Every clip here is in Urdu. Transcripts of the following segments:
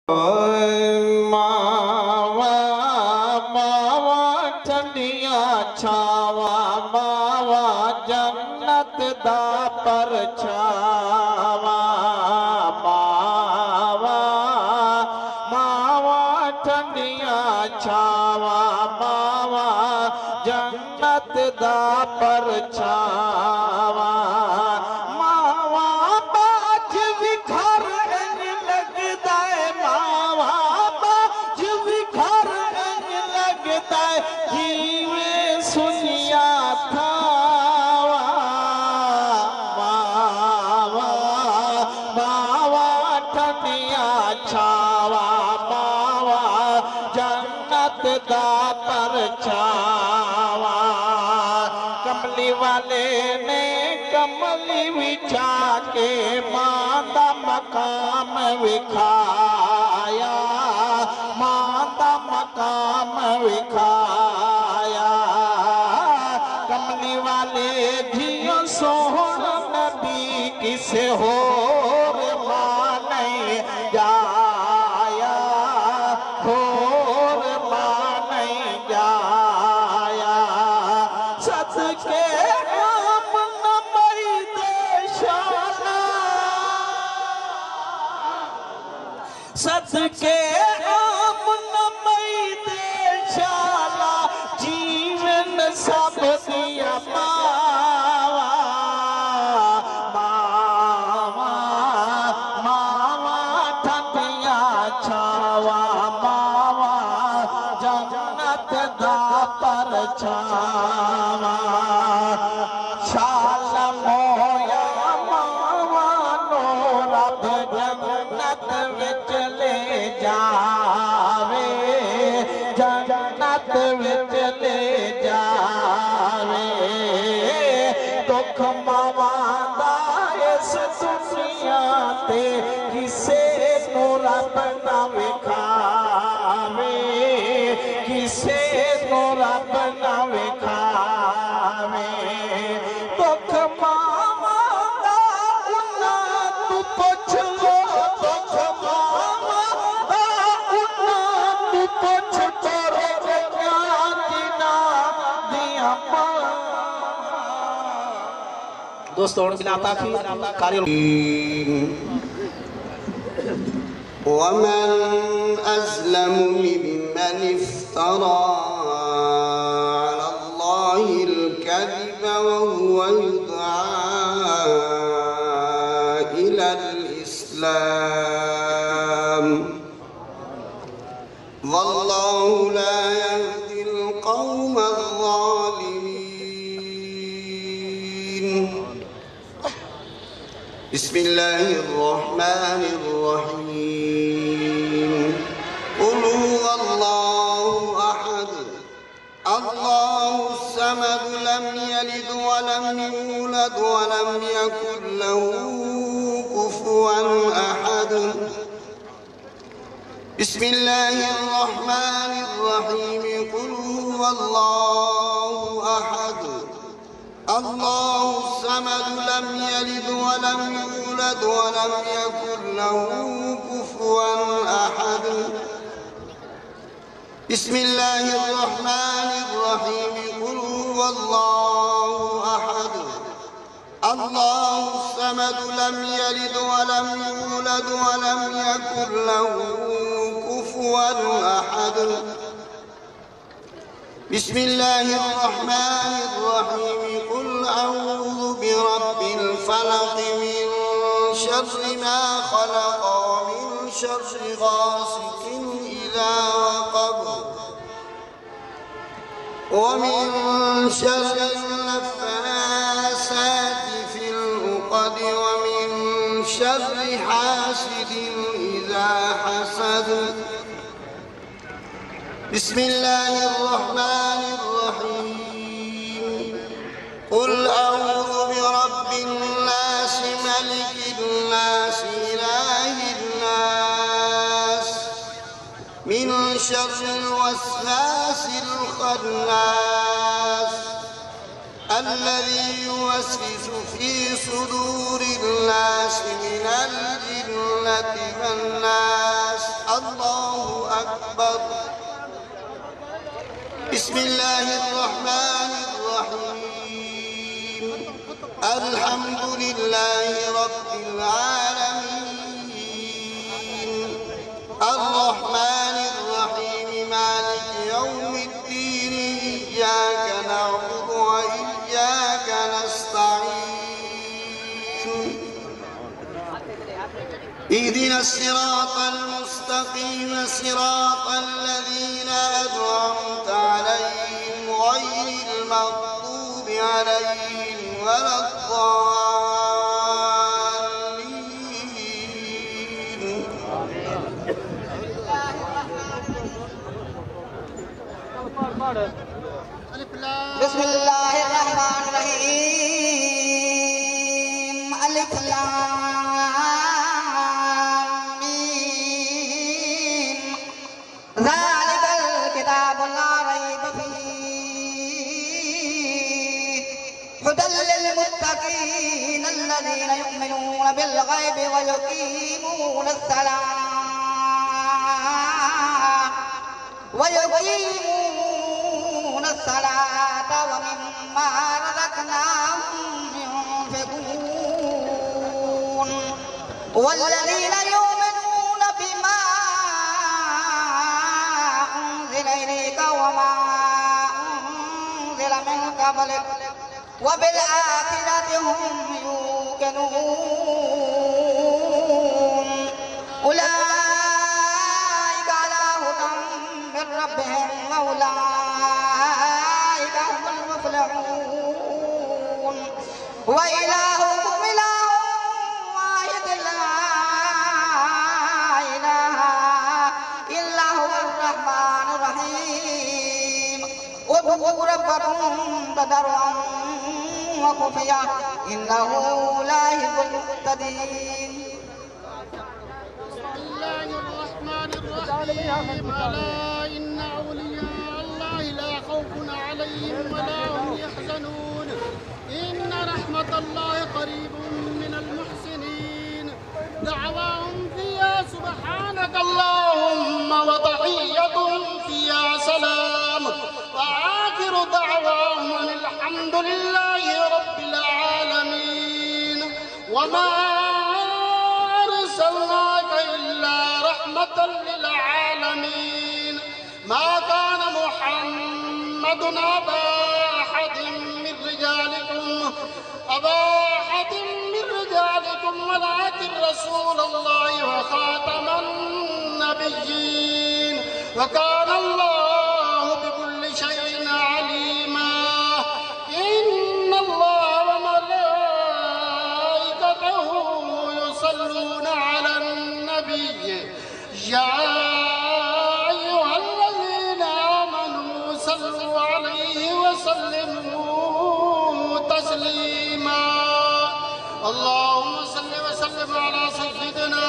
ماوا ماوا ٹھنڈیاں چھاوا ماوا جنت دا پرچھاوا ماوا ماوا ٹھنڈیاں چھاوا ماوا جنت دا پرچھاوا چھاوا ماوا جنت دا پرچھاوا کملی والے نے کملی وچھا کے ماں دا مقام وکھایا ماں دا مقام وکھایا کملی والے دھیوں سوہر نبی کسے ہور ماں نہیں جایا ہور ماں نہیں جایا صدقے آمن مید شالا صدقے آمن مید شالا جیون سب دیا ماوا ماوا ماوا ٹھنڈیاں چھاوا ماوا جنت دا پرچھاوا شال مویا ماوا نو رب جنت وچ لے جاوے جنت وچ لے جاوے دکھ ماوا دا اس دنیا تے کسے نو رب نہ وکھاوے کسے نو رب نہ وکھاوے دکھ ماوا دا انہاں تو پوچھ لو دکھ ماوا دا انہاں تو پوچھ کرو جان دینا دیا ماں دوستو اور بلاتا کی کاری ومن أظلم ممن افترى على الله الكذب وهو يدعى إلى الإسلام والله لا يهدي القوم الظالمين بسم الله الرحمن الرحيم قل هو الله أحد الله الصمد لم يلد ولم يولد ولم يكن له كفوا أحد بسم الله الرحمن الرحيم قل هو الله أحد الله الصمد لم يلد ولم يولد ولم يكن له كفوا أحد بسم الله الرحمن الرحيم قل هو الله أحد الله الصمد لم يلد ولم يولد ولم يكن له كفوا أحد بسم الله الرحمن الرحيم قل أعوذ برب الفلق من شر ما خلق ومن شر غاسق إذا وقب ومن شر النفاثات في العقد ومن شر حاسد إذا حسد بسم الله الرحمن الرحيم قل أعوذ برب الناس ملك الناس إله الناس من شر الوسواس الخناس الذي يوسوس في صدور الناس من الجنة والناس أكبر. بسم الله الرحمن الرحيم. الحمد لله رب العالمين الرحمن الرحيم مالك يوم الدين إياك نعبد وإياك نستعين اهدنا الصراط المستقيم صراط الذين أنعمت عليهم غير المغضوب عليهم ولا الضالين. بسم الله الرحمن الرحيم. الف لام ميم. ذلك الكتاب لا ريب فيه هدى للمتقين الذين يؤمنون بالغيب ويقيمون الصلاة ومما رزقناهم ينفقون والذين يؤمنون بما أنزل إليك وما أنزل من قبلك وبالآخرة هم يوقنون أولئك على هدى من ربهم وأولئك هم المفلحون. وإلهكم إله واحد لا إله إلا هو الرحمن الرحيم. ادعوا ربكم تضرعا وخفيا إنه لا يحب المعتدين. بسم الله الرحمن الرحيم. ألا إن أولياء الله لا خوف عليهم ولا هم يحزنون إن رحمة الله قريب من المحسنين. دعواهم فيها سبحانك اللهم وتحيتهم فيها سلام وآخر دعواهم أن الحمد لله رب العالمين. وما أرسلناك إلا رحمة للعالمين. ما كان محمد أبا أحد من رجالكم ولكن رسول الله وخاتم النبيين وكان الله بكل شيء عليما. إن الله وملائكته يصلون على النبي يا أيها الذين آمنوا صلوا عليه وسلموا تسليما. اللهم صل وسلم على سيدنا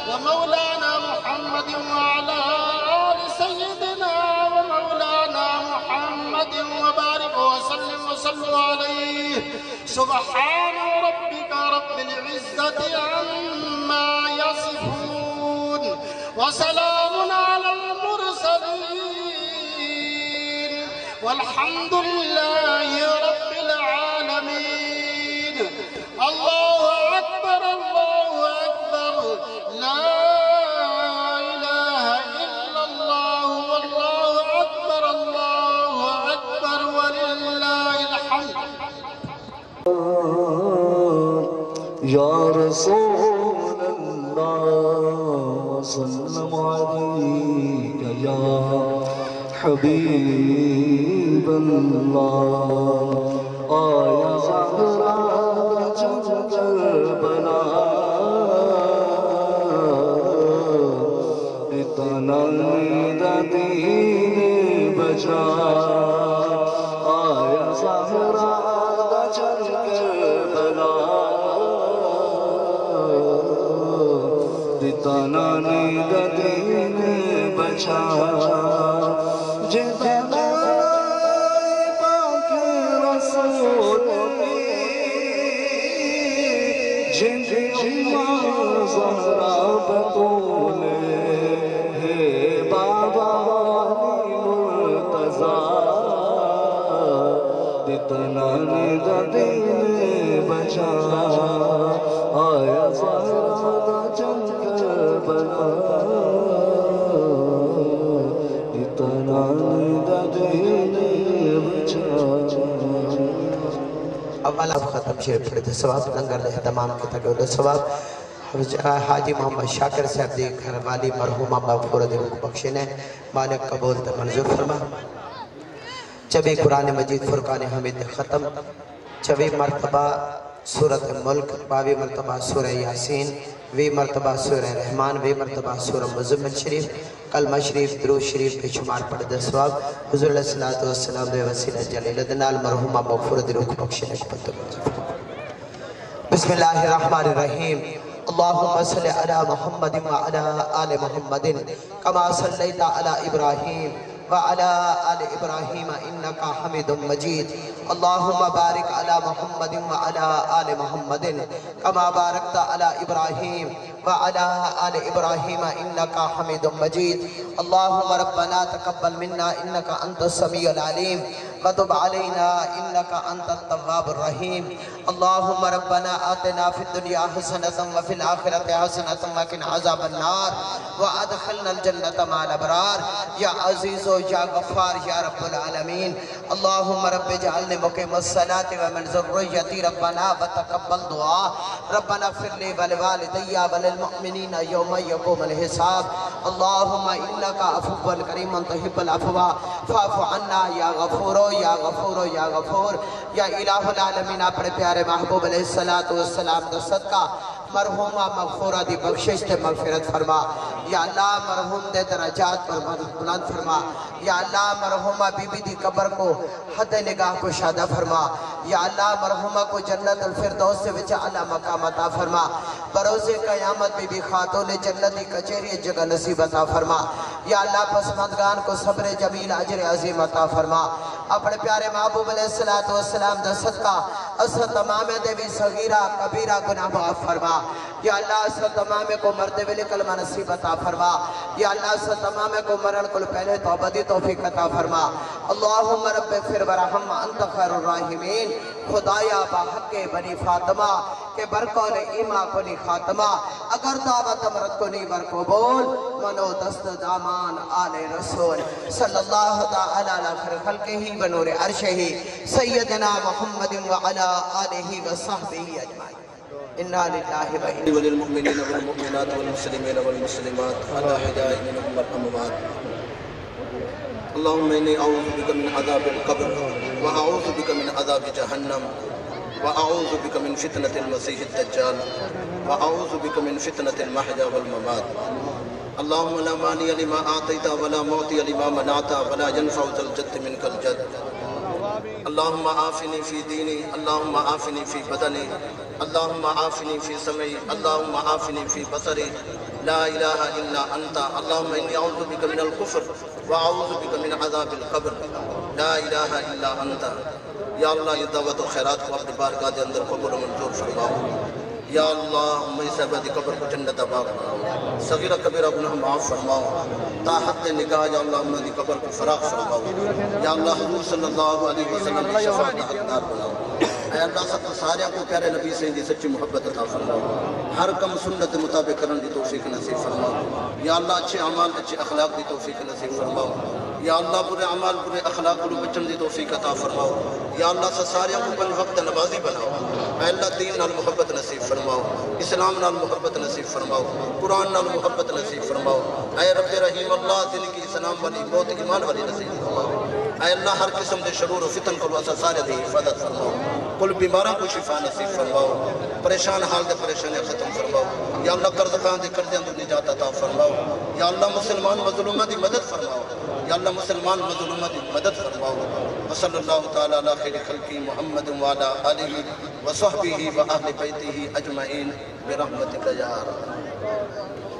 ومولانا محمد وعلى آل سيدنا ومولانا محمد وبارك وسلم وصلوا عليه. سبحان ربك رب العزة عما يصفون وسلام على المرسلين والحمد لله رب العالمين. الله أكبر الله أكبر لا إله إلا الله والله أكبر الله أكبر ولله الحمد. یا رسول اللہ سلم علیک یا حبیب اللہ. آیا زہرا جب کربلا اتنا میرا دین بچا. آیا زہرا جب کربلا اتنا میرا دین بچا. جتنا پاک رسول زہرا بطول ہے بابا دا دین بچا آیا زہرا دا چل کربلا اتنا دا دین بچا اولا ختم شریف پڑھ دے ثواب لنگر دے اہتمام کے تگو دے ثواب حاجی محمد شاکر صاحب دی گھر والی مرحومہ مغفور دے رکھ بخشنے مالک قبول تے منظور فرما چبی قرآن مجید فرقان حمید ختم چبی مرتبہ سورت ملک 22 مرتبہ سورہ یاسین 20 مرتبہ سورہ رحمان 20 مرتبہ سورہ مزمل شریف کلمہ شریف درود شریف بے شمار پڑھ دے ثواب حضور علیہ السلام دے وسیلہ جلیل دنال مرحومہ مغفور دے رکھ بخشنے بسم اللہ الرحمن الرحیم اللہم صلی علی محمد وعلی آل محمد کما صلیت علی ابراہیم وعلى آل إبراهيم إنك حميد مجيد اللهم بارك على محمد وعلى آل محمد كما باركت على إبراهيم وعلى آل إبراهيم إنك حميد مجيد اللهم ربنا تقبل منا إنك أنت السميع العليم وتب علينا إنك أنت التواب الرحيم اللهم ربنا آتنا في الدنيا حسنة وفي الآخرة حسنة وقنا عذاب النار وأدخلنا الجنة مع الأبرار يا عزيز يا غفار يا رب العالمين اللهم رب اجعلني مقيم الصلاة ومن ذريتي ربنا وتقبل دعاء ربنا اغفر لي ولوالدي وللمؤمنين يوم يقوم الحساب اللهم إنك عفو كريم تحب العفو فاعف عنا يا غفور یا غفور یا غفور یا الہ العالمین اپنے پیارے محبوب علیہ السلام دا صدقہ مرحومہ مغفورہ دی بخشش تے مغفرت فرما یا اللہ مرحوم دے درجات پر بلند فرما یا اللہ مرحومہ بی بی دی قبر کو حد نگاہ کو شادہ فرما یا اللہ مرحومہ کو جنت الفردوس سے وچ اعلی مقام عطا فرما بروز قیامت بی بی خاتون جنتی کچہری جگہ نصیب عطا فرما یا اللہ پسماندگان کو صبر جمیل اجر عظیم عطا فرما اپنے پیارے محبوب علیہ السلام دا صدقہ اصل تمام دے بھی صغیرہ کبیرہ گناہ معاف فرما یا اللہ اصل تمام کو مرتے ویلے کلمہ نصیب عطا فرما یا اللہ اصل تمام کو مرن کل پہلے توبہ دی توفیق عطا فرما اللہم رب اغفر ورحم انت خیر الراحمین خدایا بحق بنی فاطمہ کہ برکول ایمہ کو نی خاتمہ اگر دعوت امرت کو نی بر قبول منو دست دامان آل رسول صلی اللہ تعالی علیہ خلقہ ہی بنور عرشہ سیدنا محمد وعلا آلہ وصحبہ اجمعین انا للہ وإنا وللمؤمنین والمؤمنات والمسلمین والمسلمات الأحیاء منهم والأموات اللهم إني أعوذ بك من عذاب القبر وأعوذ بك من عذاب جهنم وأعوذ بك من فتنة المسيح الدجال وأعوذ بك من فتنة المحيا والممات اللهم لا مانع لما أعطيت ولا معطي لما منعت ولا ينفع ذا الجد منك الجد اللهم عافني في ديني اللهم عافني في بدني اللهم عافني في سمعي اللهم عافني في بصري لا إله إلا أنت اللهم إني أعوذ بك من الكفر وأعوذ بك من عذاب القبر لا إله إلا أنت یا اللہ یہ دعوت و خیرات کو اپنی بارگاہ دے اندر قبول و منظور فرماؤ یا اللہ امی صاحبہ دی قبر کو جنت عطا فرماؤ صغیرہ کبیرہ گناہ معاف فرماؤ تا حق نگاہ یا اللہ امی دی قبر کو فراغ فرماؤ یا اللہ حضور صلی اللہ علیہ وسلم کی شفاعت حقدار بناؤ اے اللہ سارے کو پیارے نبی سے دی سچی محبت عطا فرماؤ ہر کم سنت مطابق کرن دی توفیق نصیب فرماؤ یا اللہ اچھے اعمال اچھے اخلاق دی توفیق نصیب فرماؤ یا اللہ برے اعمال برے اخلاق کو بچن دی توفیق عطا فرماؤ یا اللہ سارے کو پن وقت نمازی بناؤ اے اللہ دین نال محبت نصیب فرماؤ اسلام نال محبت نصیب فرماؤ قرآن نال محبت نصیب فرماؤ اے رب رحیم اللہ زندگی اسلام والی موت ایمان والی نصیب فرماؤ اے اللہ ہر قسم دے شرور و فتن کو سارے دی حفاظت فرماؤ کل بیماروں کو شفا نصیب فرماؤ پریشان حال دے پریشانی ختم فرماؤ یا اللہ قرض خان دے قرضیاں تو نجات عطا فرماؤ یا اللہ مسلمان مظلومہ دی مدد فرماؤ یا اللہ مسلمان مظلومہ دی مدد فرماؤ وصلی اللہ تعالی علی خیر خلقی محمد وعلی آلہ وصحبہ وآہل بیتہ اجمعین برحمتک یا رب